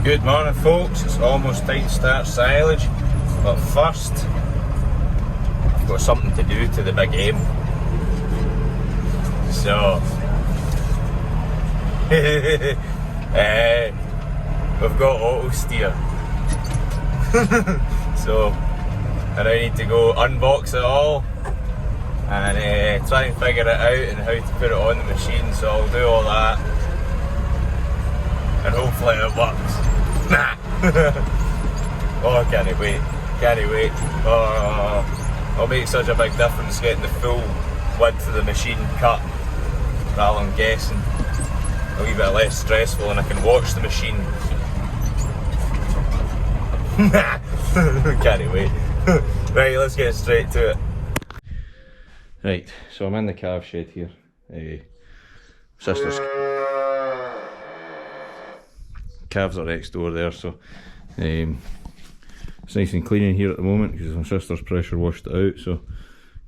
Good morning folks, it's almost time to start silage, but first I've got something to do to the big aim. So we've got auto steer. So I now need to go unbox it all and try and figure it out and how to put it on the machine, so I'll do all that and hopefully it works. Nah! Oh, I can't wait. Oh, it'll make such a big difference getting the full width of the machine cut rather than guessing. A wee bit less stressful and I can watch the machine. Can't wait. Right, let's get straight to it. Right, so I'm in the calf shed here. Sister's calves are next door there, so it's nice and clean in here at the moment because my sister's pressure washed it out, so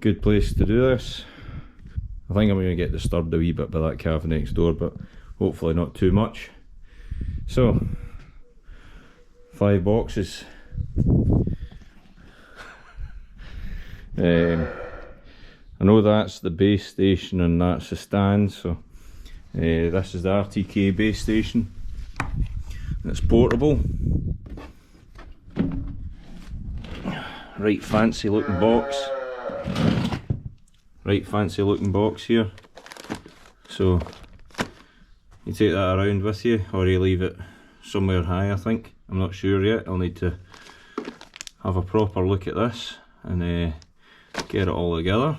good place to do this. I think I'm going to get disturbed a wee bit by that calf next door, but hopefully not too much. So 5 boxes. I know that's the base station and that's the stand, so this is the RTK base station. It's portable. Right fancy looking box. Right fancy looking box here. So you take that around with you or you leave it somewhere high, I think. I'm not sure yet. I'll need to have a proper look at this and get it all together.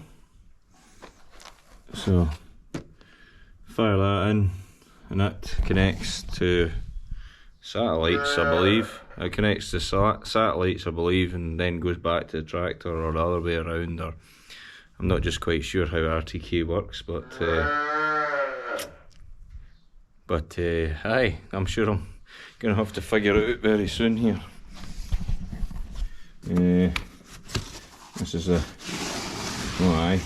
So fire that in and that connects to satellites, I believe. It connects to satellites, I believe, and then goes back to the tractor or the other way around, or I'm not just quite sure how RTK works, but aye, I'm sure I'm gonna have to figure it out very soon here. This is a aye.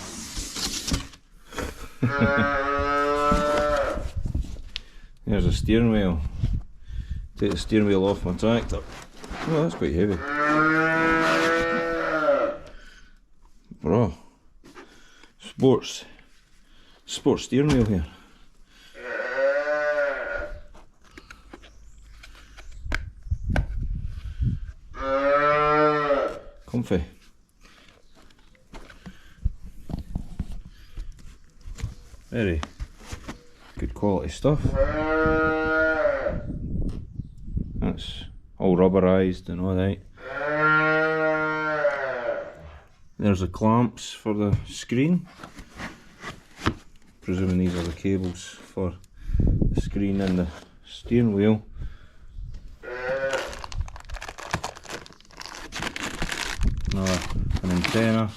There's a steering wheel. Take the steering wheel off my tractor. Oh, that's quite heavy. Bro. Sports steering wheel here. Comfy. Very good quality stuff. That's all rubberized and all that. There's the clamps for the screen. Presuming these are the cables for the screen and the steering wheel. An antenna.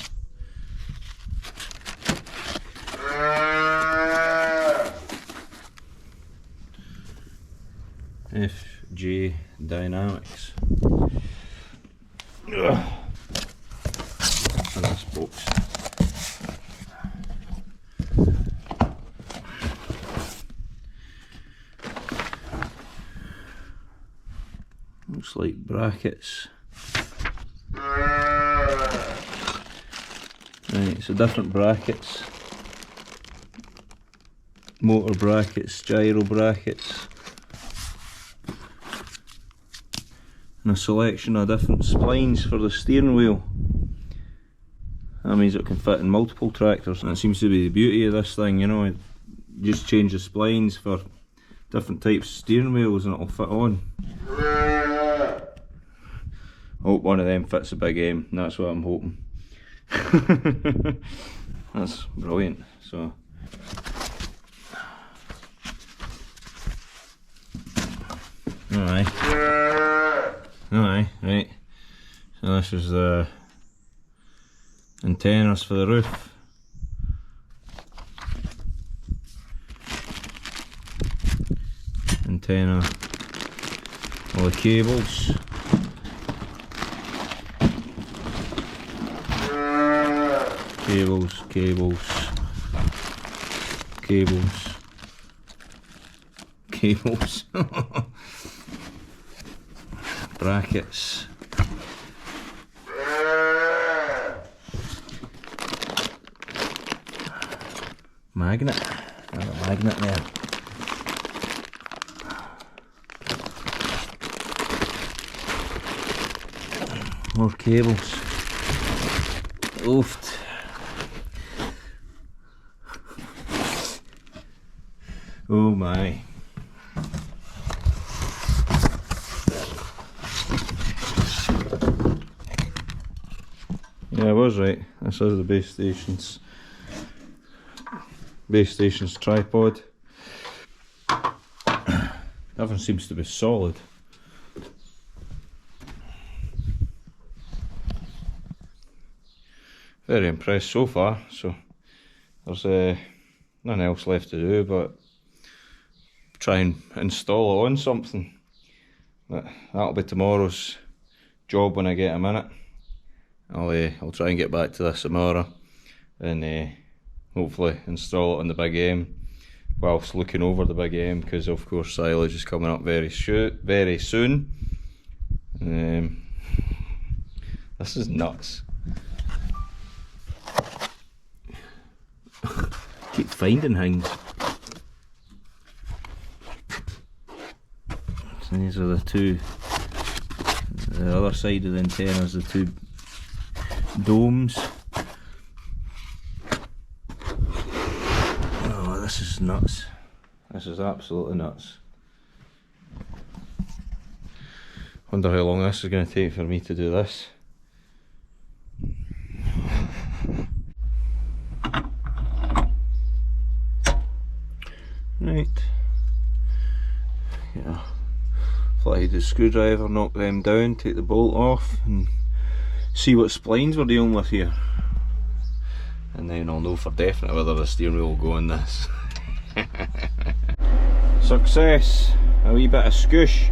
FJ Dynamics. What's in this box? Looks like brackets. Right, so different brackets. Motor brackets, gyro brackets. And a selection of different splines for the steering wheel. That means it can fit in multiple tractors, and it seems to be the beauty of this thing, you know. You just change the splines for different types of steering wheels and it'll fit on. I hope one of them fits a big M, that's what I'm hoping. That's brilliant. So Aye, right. So this is the antennas for the roof. Antenna, all the cables. Cables. brackets. Magnet. There's a magnet there. More cables. Oofed. Oh my. Yeah, I was right. This is the base station's tripod. Everything seems to be solid. Very impressed so far. So there's nothing else left to do but try and install it on something. But that'll be tomorrow's job when I get a minute. I'll try and get back to this tomorrow and hopefully install it on the big M whilst looking over the big M, because of course silage is coming up very soon. This is nuts. Keep finding things. So these are the two. The other side of the antenna is the two domes. Oh, this is nuts. This is absolutely nuts. Wonder how long this is going to take for me to do this. Right. Yeah. Flathead the screwdriver, knock them down, take the bolt off and see what splines we're dealing with here. And then I'll know for definite whether the steering wheel will go on this. Success! A wee bit of scoosh.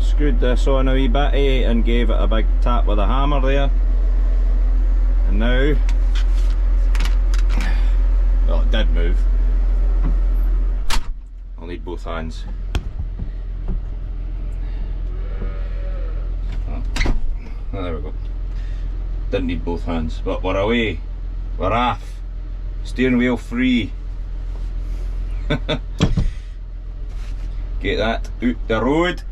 Screwed this on a wee bit and gave it a big tap with a hammer there. And now, well, it did move. I'll need both hands. Oh, there we go. Didn't need both hands, but we're away. We're off. Steering wheel free. Get that out the road.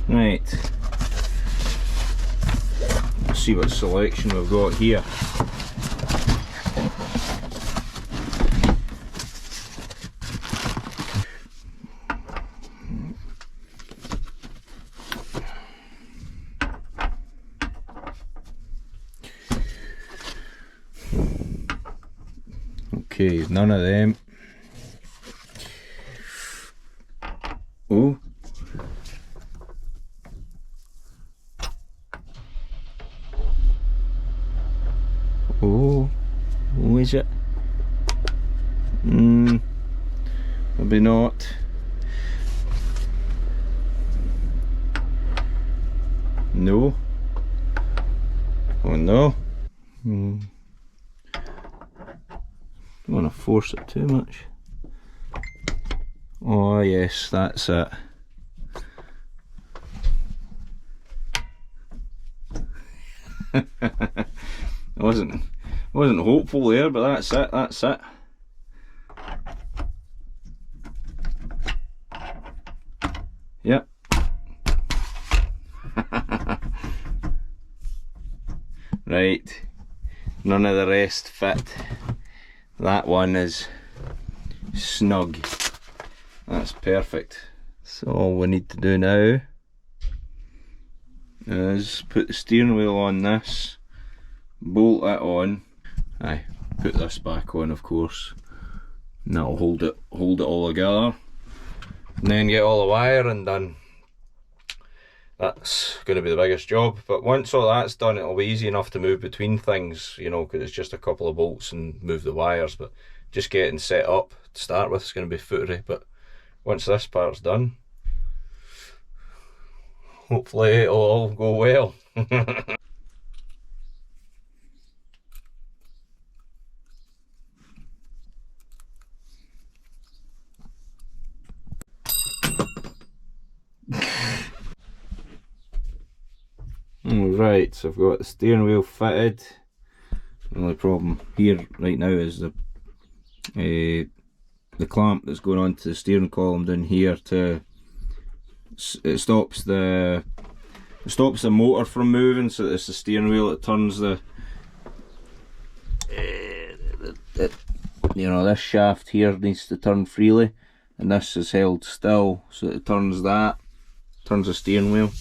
Right. Let's see what selection we've got here. Okay, none of them. Oh. Oh. Oh, is it? Maybe not. No. Oh no. Don't want to force it too much. Oh yes, that's it. I wasn't hopeful there, but that's it, that's it. Yep. Right, none of the rest fit. That one is snug. That's perfect. So all we need to do now is put the steering wheel on this, bolt it on, put this back on of course, and that'll hold it all together, and then get all the wiring done. That's going to be the biggest job, but once all that's done it'll be easy enough to move between things, you know, because it's just a couple of bolts and move the wires. But just getting set up to start with is going to be footery, but once this part's done, hopefully it'll all go well. Right, so I've got the steering wheel fitted. The only problem here right now is the clamp that's going onto the steering column down here. It stops the motor from moving, so it's the steering wheel that turns this shaft here needs to turn freely, and this is held still, so it turns the steering wheel.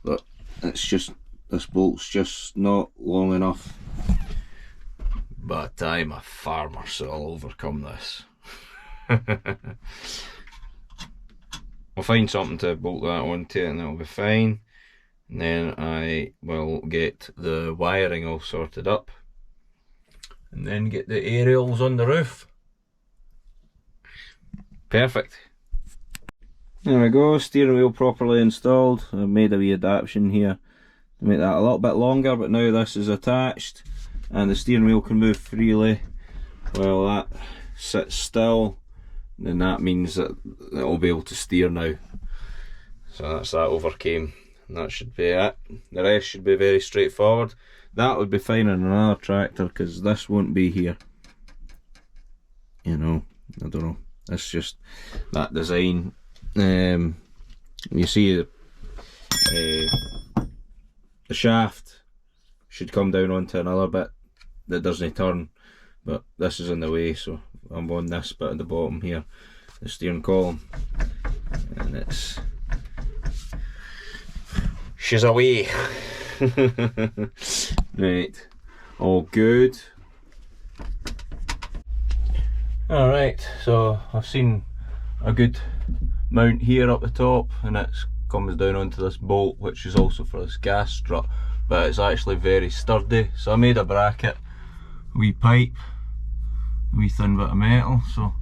But it's just, this bolt's just not long enough. But I'm a farmer, so I'll overcome this. I'll find something to bolt that onto and that'll be fine. And then I will get the wiring all sorted up. And then get the aerials on the roof. Perfect. There we go, steering wheel properly installed. I've made a wee adaptation here to make that a little bit longer, but now this is attached and the steering wheel can move freely while that sits still. Then that means that it'll be able to steer now. So that's that overcame. And that should be it. The rest should be very straightforward. That would be fine in another tractor because this won't be here. I don't know. It's just that design. You see the shaft should come down onto another bit that doesn't turn, but this is in the way, so I'm on this bit at the bottom here, the steering column, and she's away. Right, all good. Alright, so I've seen a good mount here up the top, and it comes down onto this bolt, which is also for this gas strut, but it's actually very sturdy. So I made a bracket, a wee pipe, a wee thin bit of metal, so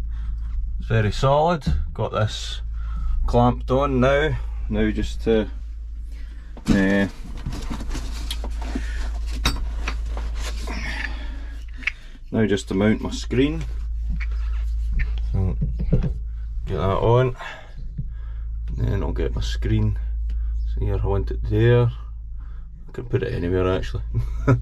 it's very solid. Got this clamped on now just to mount my screen. So get that on, and then I'll get my screen. So here I want it there. I can put it anywhere actually. That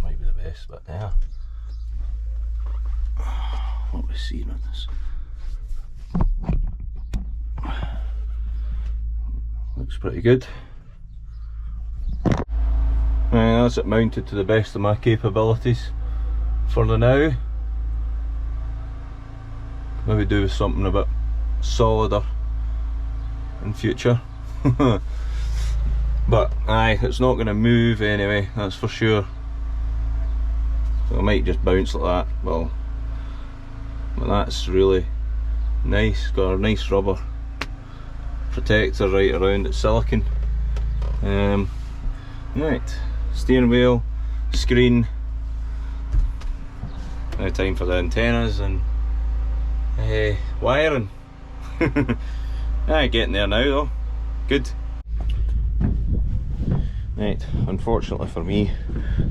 might be the best bit there. What are we seeing on this? Looks pretty good. That's it mounted to the best of my capabilities for the now. Maybe do something a bit solider in future. But aye, it's not going to move anyway, that's for sure. So I might just bounce like that. Well, that's really nice. Got a nice rubber protector right around it, silicone. Right, steering wheel, screen. Now time for the antennas and wiring. Getting there now though. Good. Right, unfortunately for me,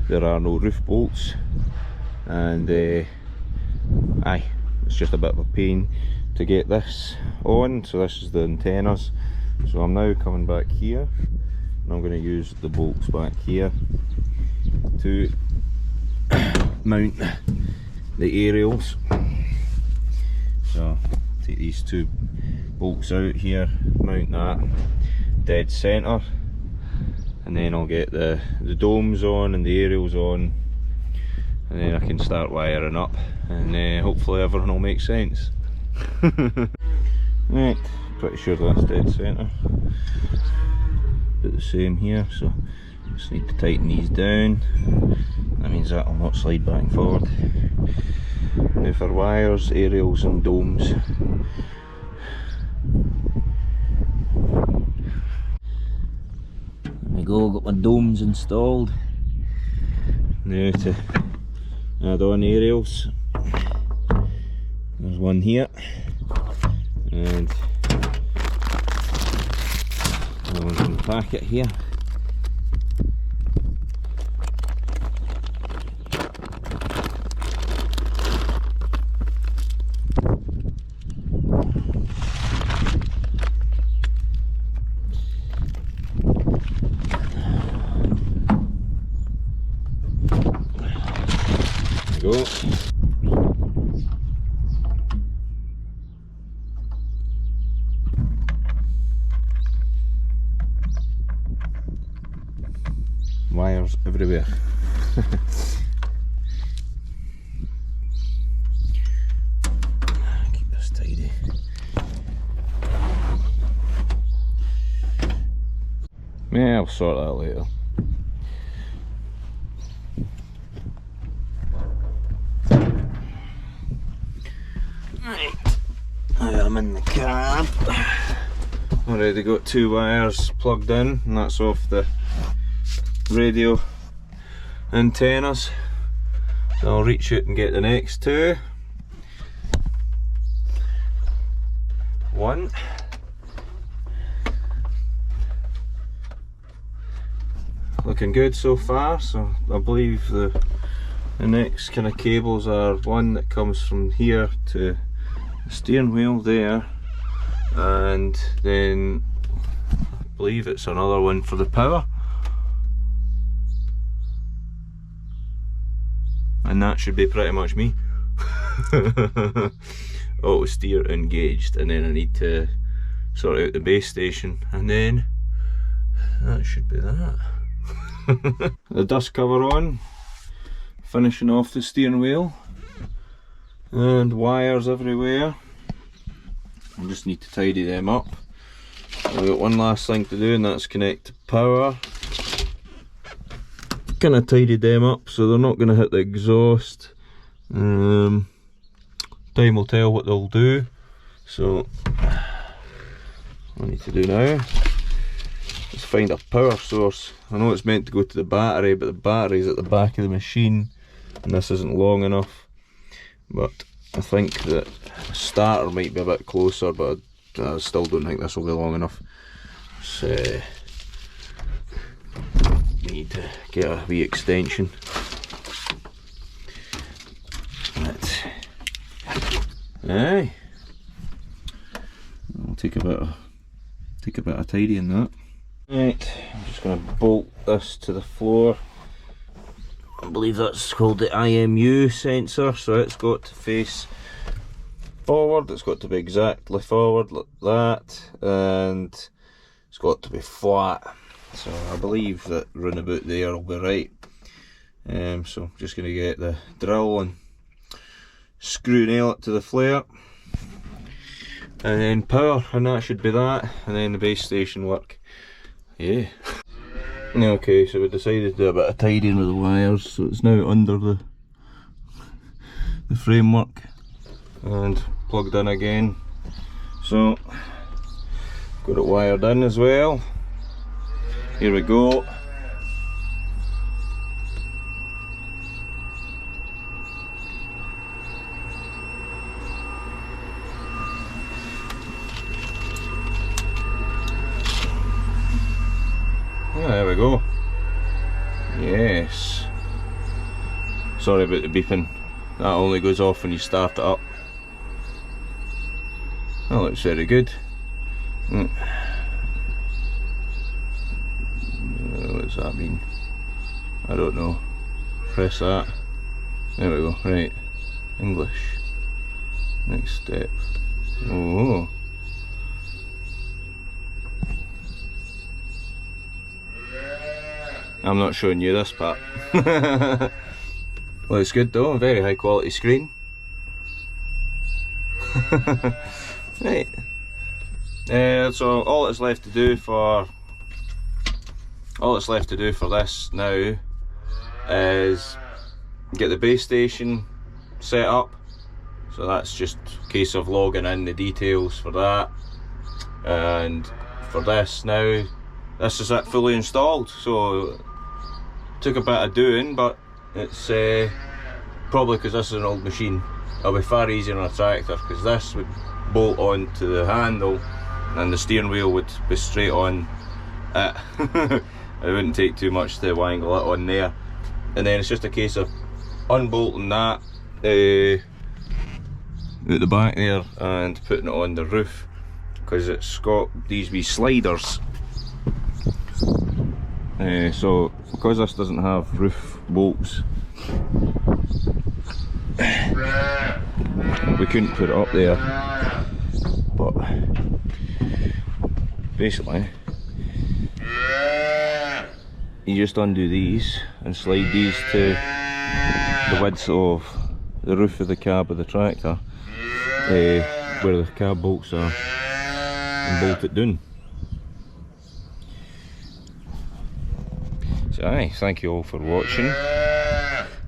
there are no roof bolts, and it's just a bit of a pain to get this on. So this is the antennas. So I'm now coming back here, and I'm going to use the bolts back here to mount the aerials. So take these two bolts out here, mount that dead centre, and then I'll get the domes on and the aerials on, and then I can start wiring up, and hopefully everything will make sense. Right, pretty sure that's dead centre. Do the same here, so just need to tighten these down. That means that will not slide back and forward. Now for wires, aerials and domes. There we go, got my domes installed. Now to add on aerials. There's one here, and Another one's in the packet here. There we go. Wires everywhere. Keep this tidy. Yeah, I'll sort that later. Right, I'm in the cab. Already got 2 wires plugged in, and that's off the radio antennas. So I'll reach out and get the next 2. One. Looking good so far, so I believe the next kind of cables are one that comes from here to the steering wheel there, and then I believe it's another one for the power. And that should be pretty much me. Auto steer engaged, and then I need to sort out the base station, and then that should be that. The dust cover on, finishing off the steering wheel, and wires everywhere. I just need to tidy them up. I've got one last thing to do, and that's connect to power. Kind of tidied them up so they're not going to hit the exhaust. Time will tell what they'll do. So what I need to do now is find a power source. I know it's meant to go to the battery, but the battery's at the back of the machine and this isn't long enough. But I think that the starter might be a bit closer, but I still don't think this will be long enough. So need to get a wee extension. Right. Aye. I'll take a bit of tidying that. Right, I'm just going to bolt this to the floor. I believe that's called the IMU sensor, so it's got to face forward, it's got to be exactly forward like that, and it's got to be flat. So I believe that round about there will be right. So I'm just going to get the drill and screw nail it to the flare, and then power, and that should be that, and then the base station work. Yeah. Okay, so we decided to do a bit of tidying with the wires, so it's now under the framework and plugged in again. So got it wired in as well. Here we go. There we go. Yes. Sorry about the beeping. That only goes off when you start it up. That looks very good. What does that mean? I don't know. Press that. There we go. Right. English. Next step. Oh. I'm not showing you this part. Looks good though. Very high quality screen. Right. So all that's left to do for this now is get the base station set up. So that's just a case of logging in the details for that. And for this now, this is it fully installed. So took a bit of doing, but it's probably because this is an old machine, it'll be far easier on a tractor, because this would bolt on to the handle and the steering wheel would be straight on it wouldn't take too much to wangle it on there, and then it's just a case of unbolting that out the back there and putting it on the roof, because it's got these wee sliders. So because this doesn't have roof bolts, we couldn't put it up there, but basically you just undo these and slide these to the width of the roof of the cab of the tractor, where the cab bolts are, and bolt it down. So aye, thank you all for watching,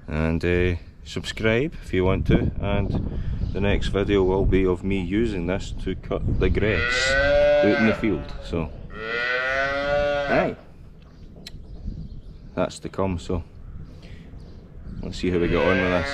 and subscribe if you want to, and the next video will be of me using this to cut the grass out in the field. So aye, that's to come, so let's see how we get on with this.